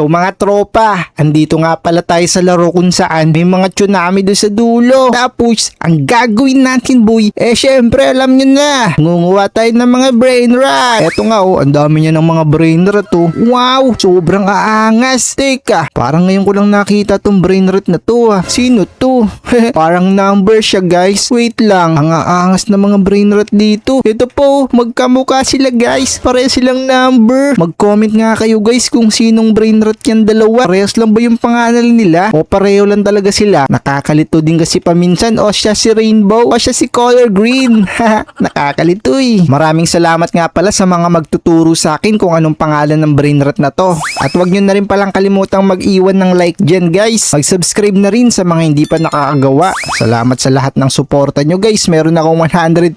So mga tropa, andito nga pala tayo sa laro kung saan may mga tsunami doon sa dulo. Tapos, ang gagawin natin boy, syempre alam nyo na, ngunguha tayo ng mga brain rot. Eto nga ang dami niya ng mga brain rot Wow, sobrang aangas. Teka, parang ngayon ko lang nakita tong brain rot na to Sino to? Parang number siya guys. Wait lang, ang aangas na mga brain rot dito. Ito po, magkamukha sila guys. Pareho silang number. Mag-comment nga kayo guys kung sinong brain rot yan dalawa. Parehas lang ba yung pangalan nila? O pareho lang talaga sila? Nakakalito din kasi paminsan. O siya si Rainbow, o siya si Color Green. Nakakalito Maraming salamat nga pala sa mga magtuturo sa akin kung anong pangalan ng brain rot na to. At wag nyo na rin palang kalimutang mag-iwan ng like dyan guys. Mag-subscribe na rin sa mga hindi pa nakakagawa. Salamat sa lahat ng suporta nyo guys. Meron akong $150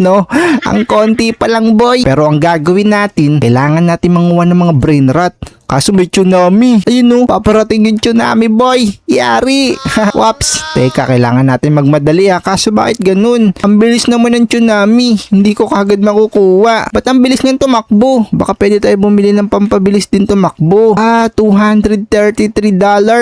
no? Ang konti pa lang boy. Pero ang gagawin natin, kailangan natin manguha ng mga brain rot. Kaso may tsunami. Ayun paparating yung tsunami boy. Yari. Waps. Teka, kailangan natin magmadali Kaso bakit ganun? Ang bilis naman ng tsunami. Hindi ko kagad makukuha. Ba't ang bilis niyang tumakbo? Baka pwede tayo bumili ng pampabilis din tumakbo. $233.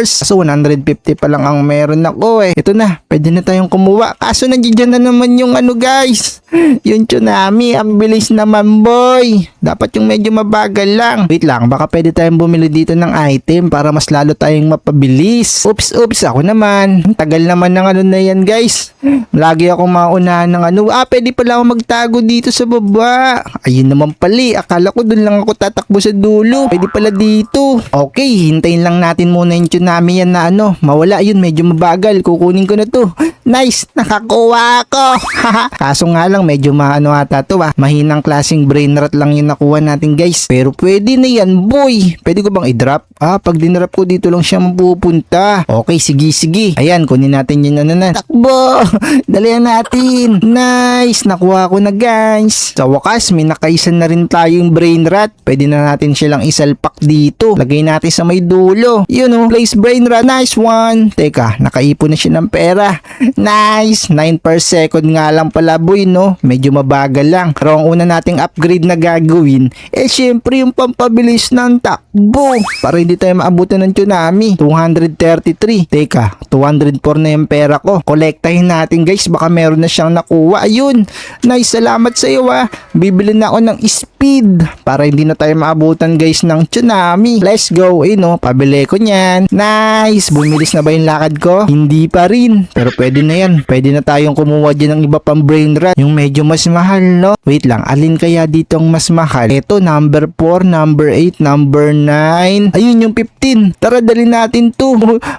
So 150 pa lang ang meron ako Ito na. Pwede na tayong kumuha. Kaso nandiyan na naman yung guys. Yung tsunami. Ang bilis naman boy. Dapat yung medyo mabagal lang. Wait lang. Baka pwede tayong bumili dito ng item para mas lalo tayong mapabilis. Oops, ako naman. Tagal naman ng na yan guys. Lagi ako maunahan ng pwede pala ako magtago dito sa baba. Ayun naman pali. Akala ko dun lang ako tatakbo sa dulo. Pwede pala dito. Okay, hintayin lang natin muna yung tsunami yan na mawala yun. Medyo mabagal. Kukunin ko na to. Nice! Nakakuha ako! Kaso nga lang, medyo ata to Mahinang klaseng brain rot lang yung nakuha natin guys. Pero pwede na yan boy. Pwede ko bang i-drop? Pag dinrop ko dito lang siya mapupunta. Okay, sige. Ayan, kunin natin yun Takbo! Dalihan natin. Nice! Nakuha ko na guys. Sa wakas, may nakaisan na rin tayong brain rot. Pwede na natin silang isalpak dito. Lagay natin sa may dulo. Yun place brain rot. Nice one! Teka, nakaipon na siya ng pera. Nice! 9 per second nga lang pala boy Medyo mabagal lang. Pero ang una nating upgrade na gagawin, syempre yung pampabilis ng takbo. Para hindi tayo maabutan ng tsunami. 233. Teka, 204 na yung pera ko. Kolektahin natin guys. Baka meron na siyang nakuha. Ayun! Nice! Salamat sa iyo Bibili na ako ng speed. Para hindi na tayo maabutan guys ng tsunami. Let's go! Pabili ko niyan. Nice! Bumilis na ba yung lakad ko? Hindi pa rin. Pero pwede na yan. Pwede na tayong kumuha dyan ng iba pang brain rot. Yung medyo mas mahal Wait lang. Alin kaya dito ang mas mahal? Ito, number 4, number 8, number 9. Ayun yung 15. Tara, dali natin to.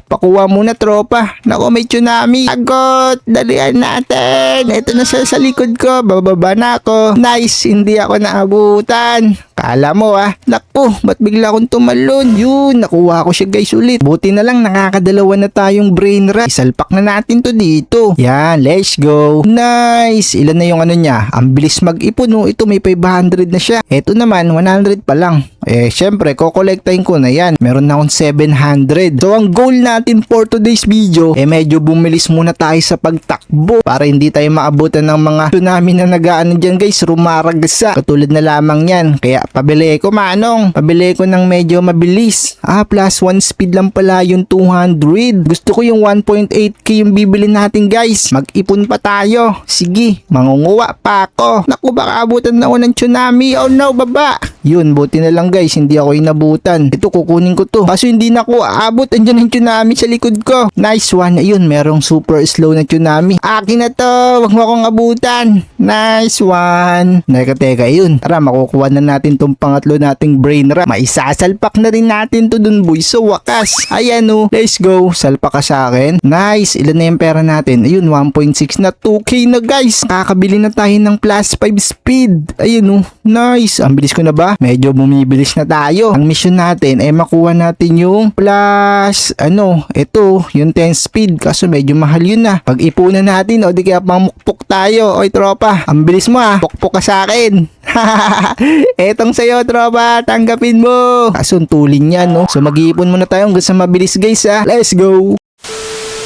Pakuha muna tropa. Naku, may tsunami. Agot! Dalihan natin. Ito na siya sa likod ko. Bababa na ako. Nice! Hindi ako naabutan. Kala mo Naku, ba't bigla akong tumalon? Yun, nakuha ko siya guys ulit. Buti na lang nakakadalawa na tayong brain rot. Isalpak na natin to dito. Yan, let's go. Nice! Ilan na yung niya? Ang bilis mag-ipon Ito may 500 na siya. Ito naman, 100 pa lang. Syempre, kokolektahin ko na yan. Meron na akong 700. So, ang goal natin for today's video, medyo bumilis muna tayo sa pagtakbo para hindi tayo maabutan ng mga tsunami na nagaan dyan guys. Rumaragsa. Katulad na lamang yan. Kaya, pabili ko manong. Pabili ko ng medyo mabilis. Plus 1 speed lang pala yung 200. Gusto ko yung 1.8k yung bibili natin guys. Mag-ipon pa tayo. Sige, mangunguha pa ako. Naku, baka abutan na ako ng tsunami. Oh no, baba. Yun, buti na lang guys, hindi ako inabutan. Ito, kukunin ko to. Kaso hindi na ako aabot. Andyan yung tsunami sa likod ko. Nice one. Ayun, merong super slow na tsunami. Akin na to. Huwag mo akong abutan. Nice one. Teka, yun. Tara, makukuha na natin tong pangatlo nating brain rot. Maisasalpak na rin natin to dun boy. So, wakas. Ayan let's go. Salpak ka sa akin. Nice. Ilan na yung pera natin? Ayun, 1.6 na 2k na guys. Kakabili na tayo ng plus 5 speed. Ayun nice. Ang bilis ko na ba? Medyo bumibilis na tayo. Ang mission natin ay makuha natin yung plus ito, yung 10 speed. Kaso medyo mahal yun Pag-ipunan natin di kaya pamukpok tayo. Oy tropa, ang bilis mo Pukpok ka sa akin. Etong sa'yo tropa, tanggapin mo. Kaso tulin yan So mag-iipon muna tayo hanggang sa mabilis guys Let's go.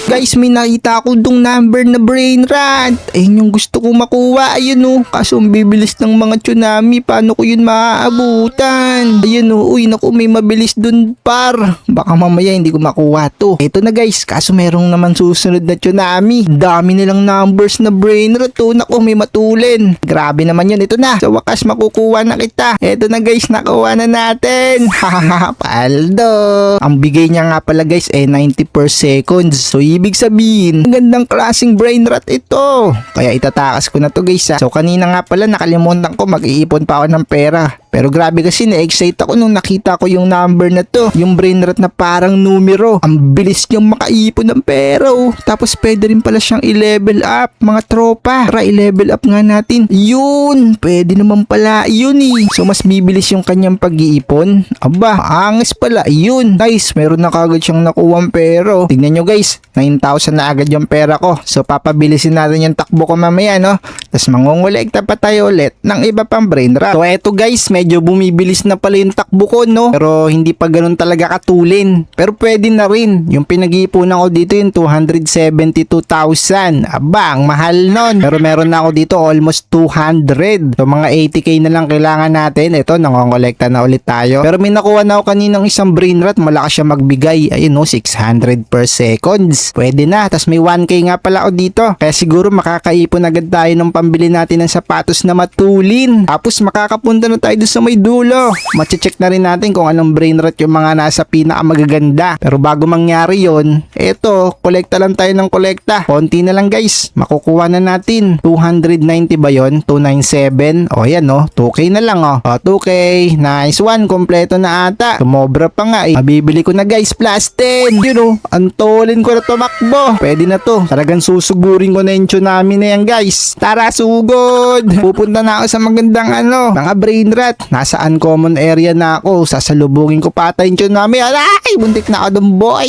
Guys, may nakita ako dong number na brain rot. Ayun yung gusto kong makuha. Ayun oh. Kaso ang bibilis ng mga tsunami. Paano ko yun maaabutan? Ayun oh. Uy, naku, may mabilis dun par. Baka mamaya hindi ko makuha to. Ito na guys. Kaso merong naman susunod na tsunami. Dami nilang numbers na brain rot oh. Naku, may matulin. Grabe naman yun. Ito na. Sa wakas makukuha na kita. Ito na guys. Nakuha na natin. Hahaha. Paldo. Ang bigay niya nga pala guys 90 per seconds. So ibig sabihin, ang gandang klaseng brain rot ito. Kaya itatakas ko na to guys ha. So kanina nga pala nakalimutan ko mag-iipon pa ako ng pera. Pero grabe kasi na-excite ako nung nakita ko yung number na to. Yung brain rot na parang numero. Ang bilis niyang makaipon ng pera oh. Tapos pwede rin pala siyang i-level up mga tropa. Tara i-level up nga natin. Yun, pwede naman pala yun eh. So mas bibilis yung kanyang pag-iipon. Aba, angas pala. Yun, nice. Meron na kagad siyang nakuwang pera. Tignan nyo guys, 9,000 na agad yung pera ko. So papabilisin natin yung takbo ko mamaya no. Tapos mangungulekta pa tayo ulit ng iba pang brain rot. So eto guys, medyo bumibilis na pala yung takbo ko no. Pero hindi pa ganun talaga katulin. Pero pwede na rin. Yung pinag-iipunan ko dito yung 272,000. Aba, ang mahal nun. Pero meron na ako dito almost 200. So mga 80k na lang kailangan natin. Ito, nangongolekta na ulit tayo. Pero may nakuha na ako kaninang isang brain rot. Malakas siya magbigay. Ayun no, 600 per seconds. Pwede na. Tapos may 1k nga pala ako dito. Kaya siguro makakaipon agad tayo ng pambili natin ng sapatos na matulin. Tapos makakapunta na tayo doon sa may dulo. Mache-check na rin natin kung anong brain rot yung mga nasa pinakamagaganda. Pero bago mangyari yon, eto, kolekta lang tayo ng kolekta. Konti na lang guys. Makukuha na natin. 290 ba yon? 297. O yan no. 2k na lang oh. O 2k. Nice one. Kompleto na ata. Sumobra pa nga eh. Mabibili ko na guys. Plus 10. Yun oh. Antolin ko na tumakbo. Pwede na to. Talagang susugurin ko na yung tsunami na yan guys. Tara sugod. Pupunta na ako sa magandang mga brain rot. Nasa uncommon area na ako. Sasalubungin ko pa tayo yung tsunami. Alay! Buntik na ako dun boy.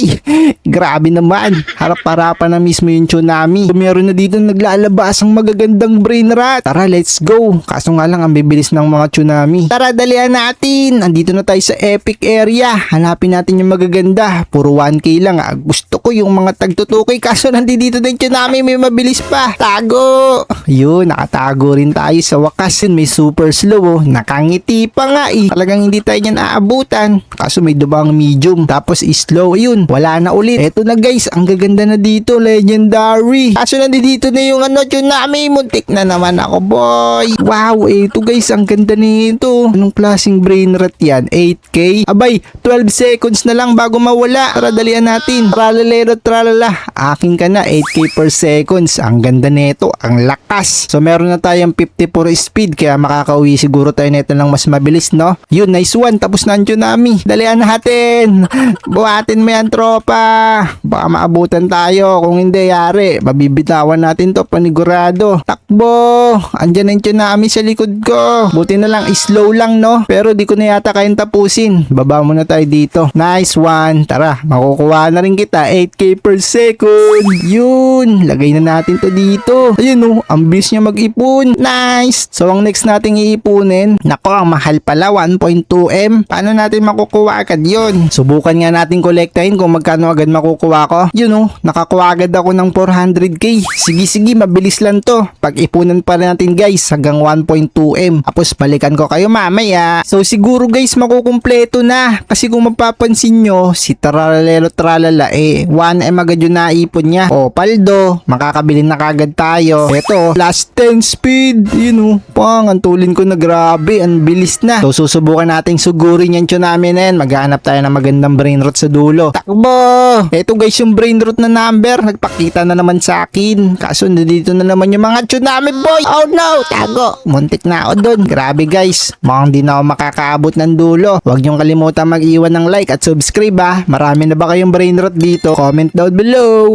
Grabe naman. Harap-harapan na mismo yung tsunami. So, meron na dito naglalabas ang magagandang brain rot. Tara, let's go. Kaso nga lang ang bibilis ng mga tsunami. Tara, dalian natin. Andito na tayo sa epic area. Hanapin natin yung magaganda. Puro 1k lang. Gusto ko yung mga tagtutukoy. Kaso nandito na yung tsunami. May mabilis pa. Tago. Yun, nakatago rin tayo sa wakas. Yun, may super slow oh. Nakangiti pa nga eh. Talagang hindi tayo niyan aabutan. Kaso may dubang medium. Tapos slow. Yun, wala na ulit. Eto na guys, ang gaganda na dito. Legendary. Kaso nandito na yung tsunami. Muntik na naman ako boy. Wow, eto guys, ang ganda nito. Anong klaseng brain rot yan? 8k? Abay, 12 seconds na lang bago mawala. Tara, dalian natin. Tralalero, tralala. Akin ka na, 8k per seconds. Ang ganda nito. Ang lakas. So, meron na tayong 54 speed. Kaya makakauwi siguro tayo nito ng mas mabilis, no? Yun, nice one. Tapos na ang tsunami. Dalian natin. Buhatin mo yan, tropa. Baka maabutan tayo. Kung hindi, yari. Mabibitawan natin to, panigurado. Takbo. Andyan na yung tsunami sa likod ko. Buti na lang, slow lang, no? Pero di ko na yata kayang tapusin. Baba muna tayo dito. Nice one. Tara, makukuha na rin kita. 8k per second. Yun. Lagay na natin to dito. Ayun, no? Ang bilis niya mag-ipon. Nice. So, ang next nating iipunin, nako, ang mahal pala, 1.2M. Paano natin makukuha agad yun? Subukan nga natin kolektahin kung magkano agad makukuha ko. Yun oh, nakakuha agad ako ng 400k. Sige, mabilis lang to. Pag-ipunan pa natin guys hanggang 1.2M. Tapos balikan ko kayo mamaya. So siguro guys makukumpleto na. Kasi kung mapapansin nyo, si Tralalero Tralala 1M agad yung naipon niya. O paldo, makakabili na kagad tayo. Eto, last 10 speed. Yun oh, antulin ko na grabe. Ang bilis na. So susubukan nating sugurin yung tsunami na yan. Maghanap tayo ng magandang brain rot sa dulo. Takbo! Eto guys yung brain rot na number. Nagpakita na naman sa akin. Kaso dito na naman yung mga tsunami boy. Oh no! Tago! Muntik na ako dun. Grabe guys. Mukhang di na ako makakaabot ng dulo. Huwag niyong kalimutan mag-iwan ng like at subscribe ha. Marami na ba kayong brain rot dito? Comment down below.